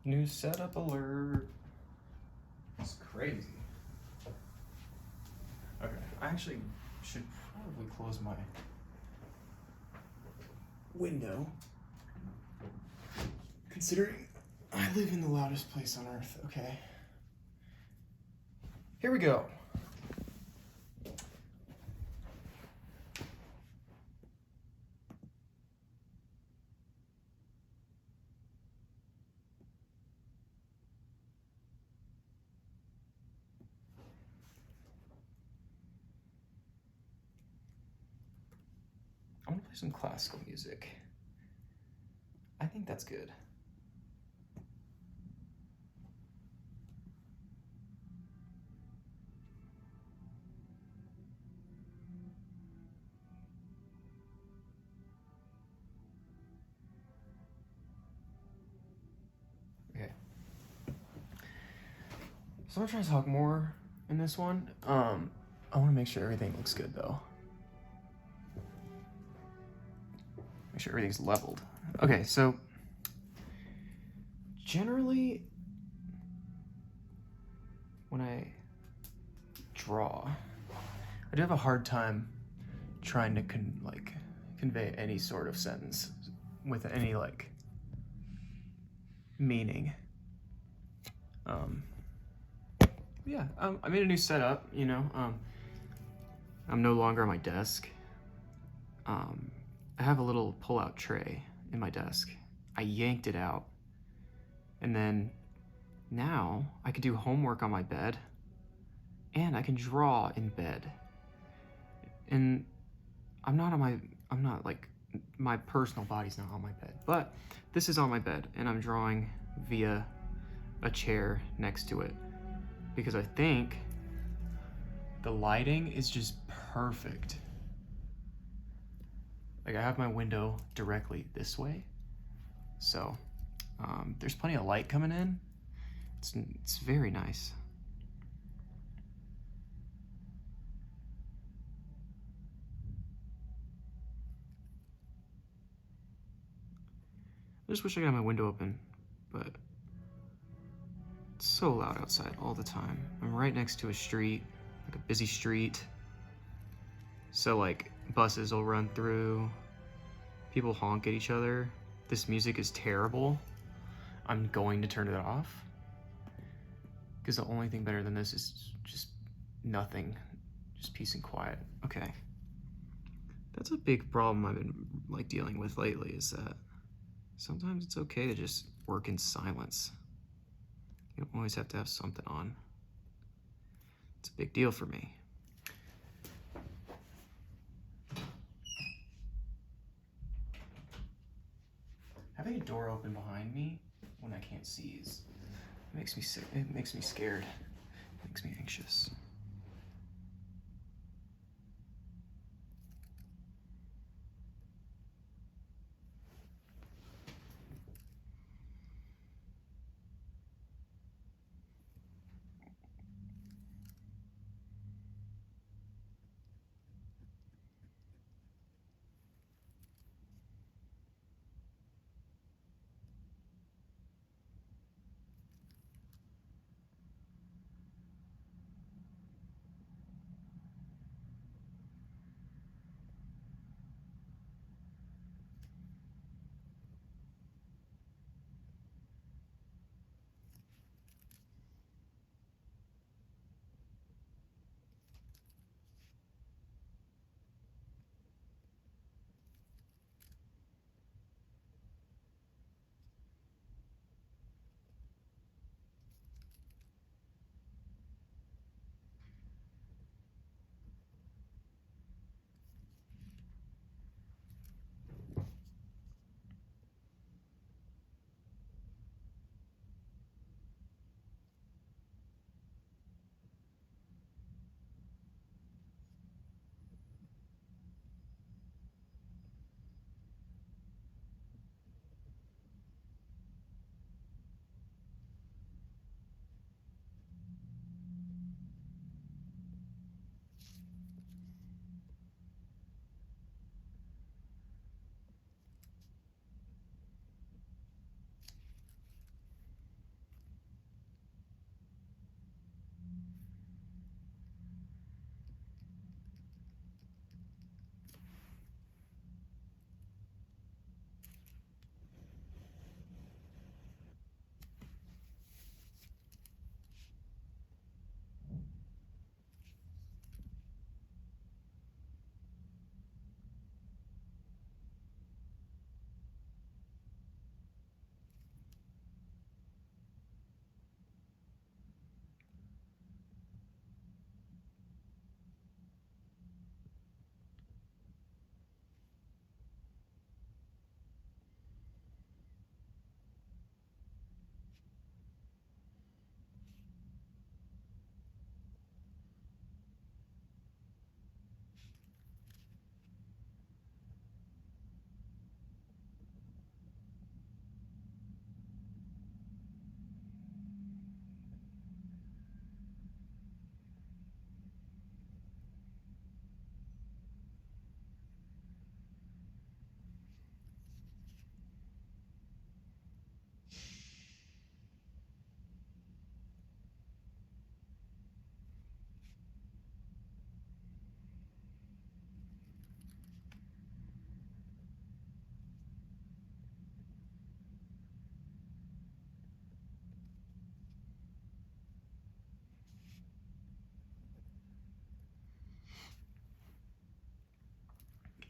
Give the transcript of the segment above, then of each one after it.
New setup alert. It's crazy. Okay, I actually should probably close my window, considering I live in the loudest place on earth. Okay. Here we go. I want to play some classical music. I think that's good. Okay. So I'm gonna try to talk more in this one. I want to make sure everything looks good though. Make sure everything's leveled. Okay, so generally when I draw, I do have a hard time trying to convey any sort of sentence with any like meaning. Yeah, I made a new setup, you know. I'm no longer on my desk. I have a little pull-out tray in my desk. I yanked it out, and then now I can do homework on my bed, and I can draw in bed. And my personal body's not on my bed, but this is on my bed, and I'm drawing via a chair next to it because I think the lighting is just perfect. Like I have my window directly this way, so there's plenty of light coming in. It's very nice. I just wish I could have my window open, but it's so loud outside all the time. I'm right next to a street, like a busy street. So like buses will run through, people honk at each other. This music is terrible. I'm going to turn it off. Because the only thing better than this is just nothing, just peace and quiet. Okay. That's a big problem I've been like dealing with lately, is that sometimes it's okay to just work in silence. You don't always have to have something on. It's a big deal for me. Having a door open behind me when I can't see makes me sick. It makes me scared. It makes me anxious.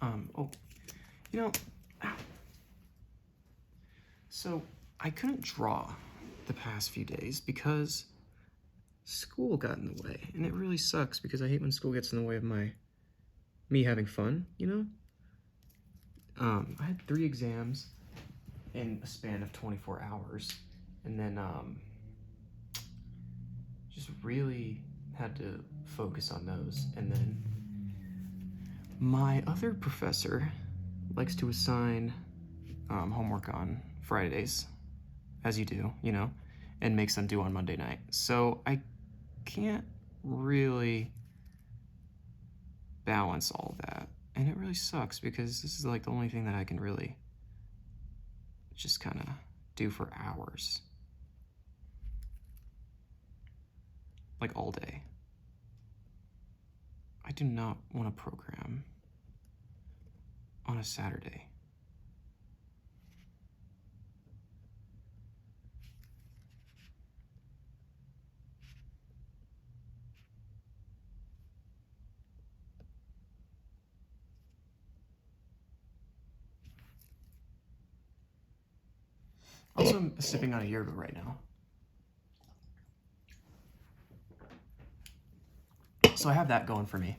Oh, you know, so I couldn't draw the past few days because school got in the way, and it really sucks because I hate when school gets in the way of me having fun, you know? I had 3 exams in a span of 24 hours, and then just really had to focus on those. And then my other professor likes to assign homework on Fridays, as you do, you know, and makes them due on Monday night. So I can't really balance all that. And it really sucks because this is like the only thing that I can really just kind of do for hours. Like all day. I do not want to program on a Saturday. Also, I'm sipping on a yerba right now. So I have that going for me.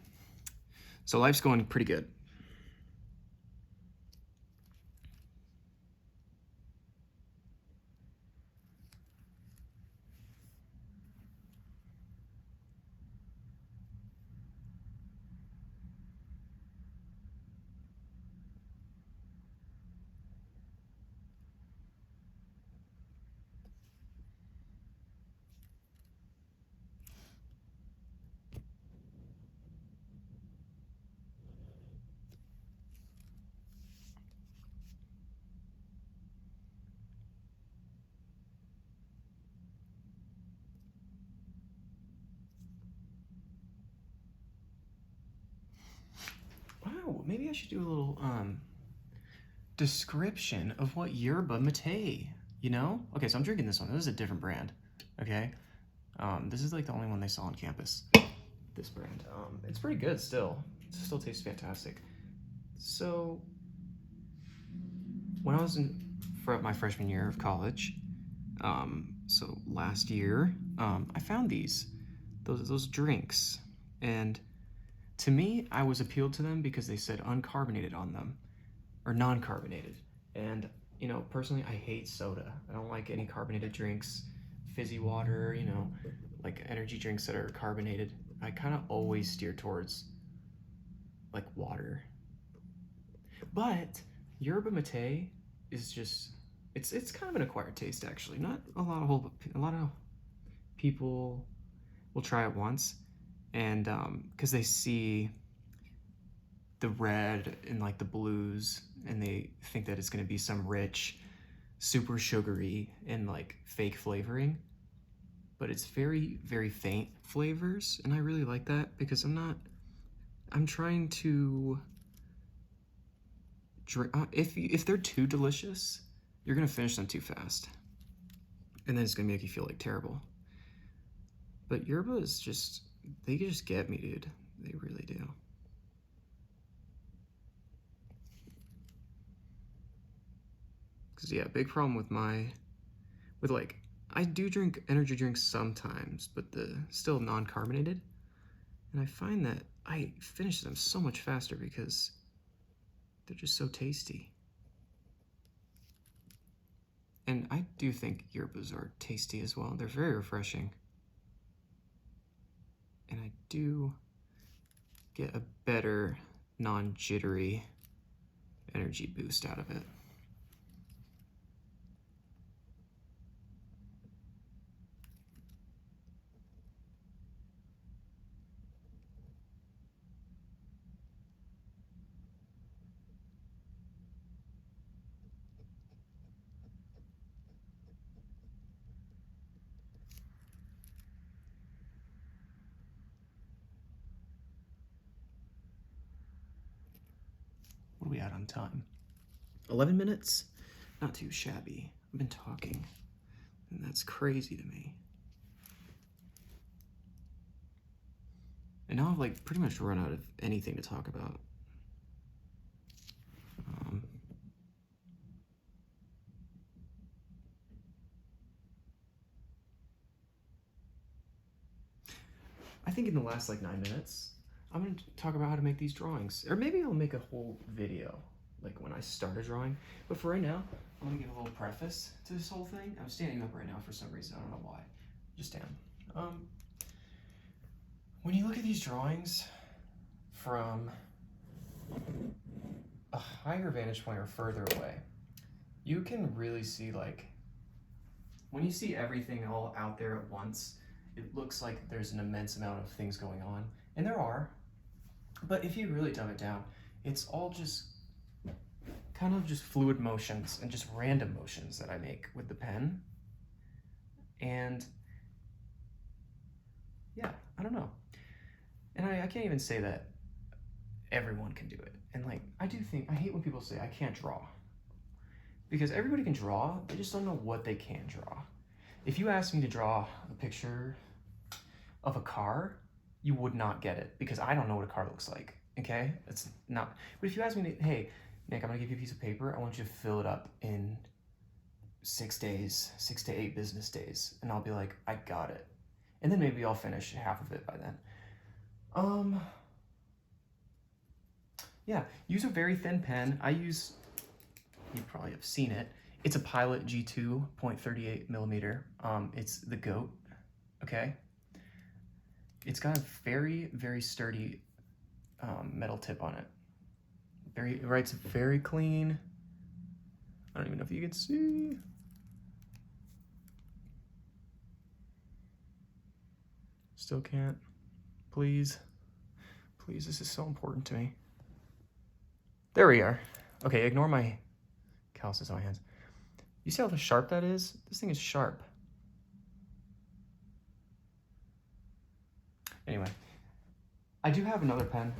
So life's going pretty good. Wow, maybe I should do a little description of what yerba mate, you know? Okay, so I'm drinking this one. This is a different brand, okay? This is like the only one they saw on campus, this brand. It's pretty good still. It still tastes fantastic. So, when I was in for my freshman year of college, so last year, I found those drinks, and to me, I was appealed to them because they said uncarbonated on them, or non-carbonated. And you know, personally, I hate soda. I don't like any carbonated drinks, fizzy water, you know, like energy drinks that are carbonated. I kind of always steer towards like water. But yerba mate is just it's kind of an acquired taste actually. Not a lot of people will try it once, and because they see the red and like the blues, and they think that it's going to be some rich, super sugary and like fake flavoring, but it's very very faint flavors, and I really like that because I'm trying to drink. If they're too delicious, you're gonna finish them too fast, and then it's gonna make you feel like terrible. But yerba is just, they just get me, dude. They really do. Cause yeah, big problem with like, I do drink energy drinks sometimes, but the still non-carbonated, and I find that I finish them so much faster because they're just so tasty. And I do think yerbas are tasty as well. They're very refreshing. And I do get a better non-jittery energy boost out of it. What are we at on time? 11 minutes? Not too shabby. I've been talking, and that's crazy to me. And now I've like pretty much run out of anything to talk about. I think in the last like 9 minutes, I'm gonna talk about how to make these drawings. Or maybe I'll make a whole video, like when I start a drawing. But for right now, I'm gonna give a little preface to this whole thing. I'm standing up right now for some reason, I don't know why. Just am. When you look at these drawings from a higher vantage point or further away, you can really see, like, when you see everything all out there at once, it looks like there's an immense amount of things going on, and there are, but if you really dumb it down, it's all just kind of just fluid motions and just random motions that I make with the pen. And yeah, I don't know. And I can't even say that everyone can do it. And like, I hate when people say I can't draw. Because everybody can draw, they just don't know what they can draw. If you asked me to draw a picture of a car, you would not get it because I don't know what a car looks like, okay? It's not, but if you ask me, hey, Nick, I'm gonna give you a piece of paper, I want you to fill it up in 6 days, 6 to 8 business days, and I'll be like, I got it. And then maybe I'll finish half of it by then. Yeah, use a very thin pen. You probably have seen it. It's a Pilot G2.38 millimeter. It's the GOAT, okay? It's got a very, very sturdy metal tip on it. It writes very clean. I don't even know if you can see. Still can't. Please. Please, this is so important to me. There we are. Okay, ignore my calluses on my hands. You see how sharp that is? This thing is sharp. Anyway, I do have another pen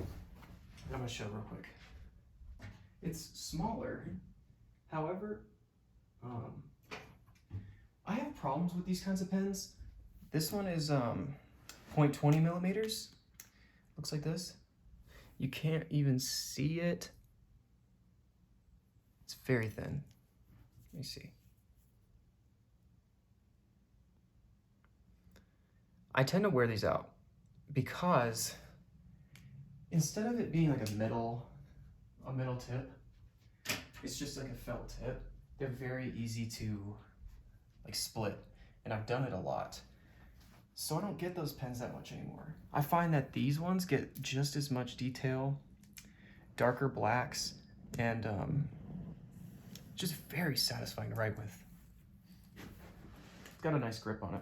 that I'm gonna show real quick. It's smaller, however, I have problems with these kinds of pens. This one is 0.20 millimeters. Looks like this. You can't even see it. It's very thin. Let me see. I tend to wear these out because instead of it being like a metal tip, it's just like a felt tip. They're very easy to like split, and I've done it a lot. So I don't get those pens that much anymore. I find that these ones get just as much detail, darker blacks, and just very satisfying to write with. It's got a nice grip on it.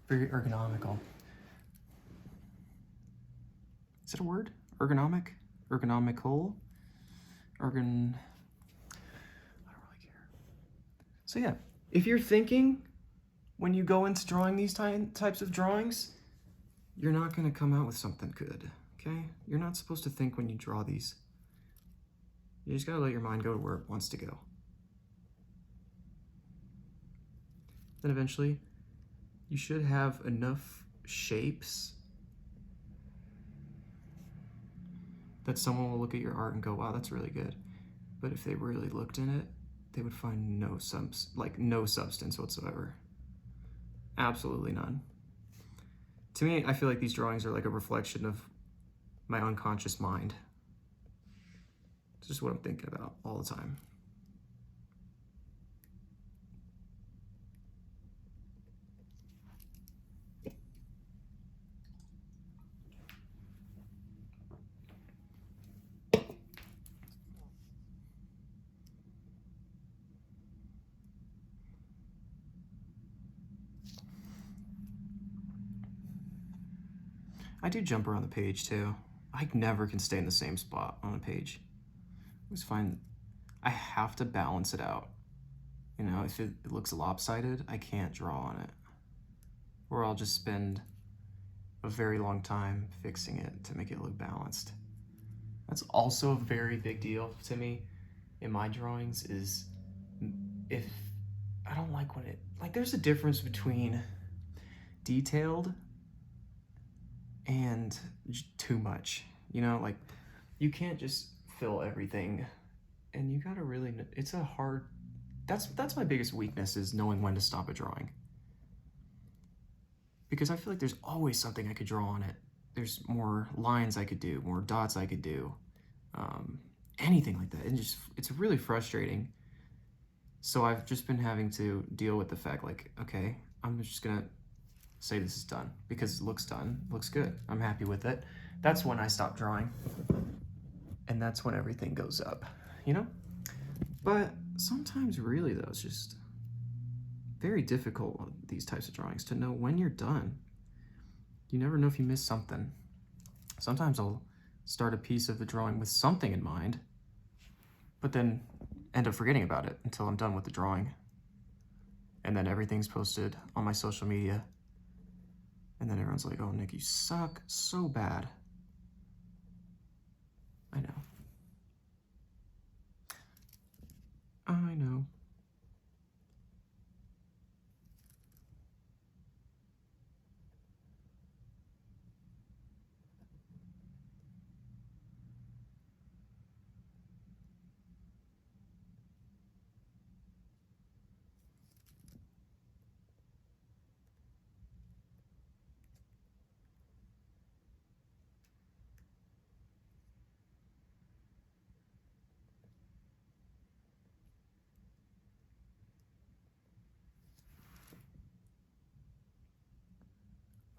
Very ergonomical. Is that a word? Ergonomic? Ergonomical? I don't really care. So yeah, if you're thinking when you go into drawing these types of drawings, you're not gonna come out with something good, okay? You're not supposed to think when you draw these. You just gotta let your mind go to where it wants to go. Then eventually, you should have enough shapes that someone will look at your art and go, wow, that's really good. But if they really looked in it, they would find no substance whatsoever. Absolutely none. To me, I feel like these drawings are like a reflection of my unconscious mind. It's just what I'm thinking about all the time. I do jump around the page too. I never can stay in the same spot on a page. I always find I have to balance it out. You know, if it looks lopsided, I can't draw on it. Or I'll just spend a very long time fixing it to make it look balanced. That's also a very big deal to me in my drawings, is if I don't like when it, like there's a difference between detailed and too much, you know, like you can't just fill everything, and you gotta really, it's a hard, that's my biggest weakness, is knowing when to stop a drawing. because I feel like there's always something I could draw on it. There's more lines I could do, more dots I could do, anything like that. It's really frustrating. So I've just been having to deal with the fact, like, okay, I'm just gonna say this is done because it looks done, looks good. I'm happy with it. That's when I stop drawing, and that's when everything goes up, you know? But sometimes, really, though, it's just very difficult on these types of drawings to know when you're done. You never know if you miss something. Sometimes I'll start a piece of the drawing with something in mind, but then end up forgetting about it until I'm done with the drawing. And then everything's posted on my social media. And then everyone's like, oh, Nick, you suck so bad. I know. I know.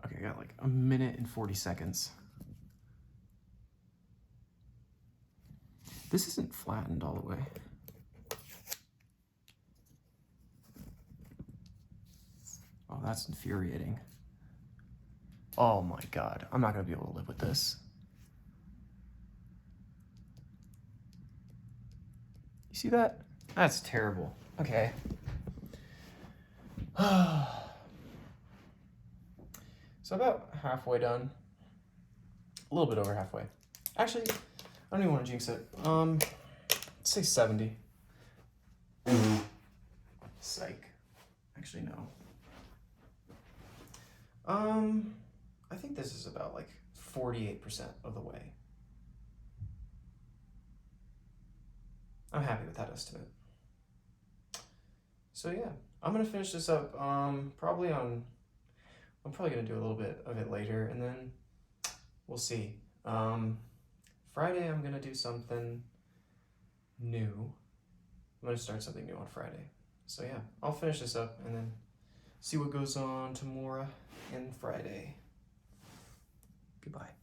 Okay, I got like a minute and 40 seconds. This isn't flattened all the way. Oh, that's infuriating. Oh my God, I'm not gonna be able to live with this. You see that? That's terrible. Okay. So about halfway done. A little bit over halfway. Actually, I don't even want to jinx it. Say 70. Psych. Actually, no. I think this is about like 48% of the way. I'm happy with that estimate. So yeah, I'm gonna finish this up. I'm probably gonna do a little bit of it later, and then we'll see. Friday I'm gonna do something new. I'm gonna start something new on Friday. So yeah, I'll finish this up and then see what goes on tomorrow and Friday. Goodbye.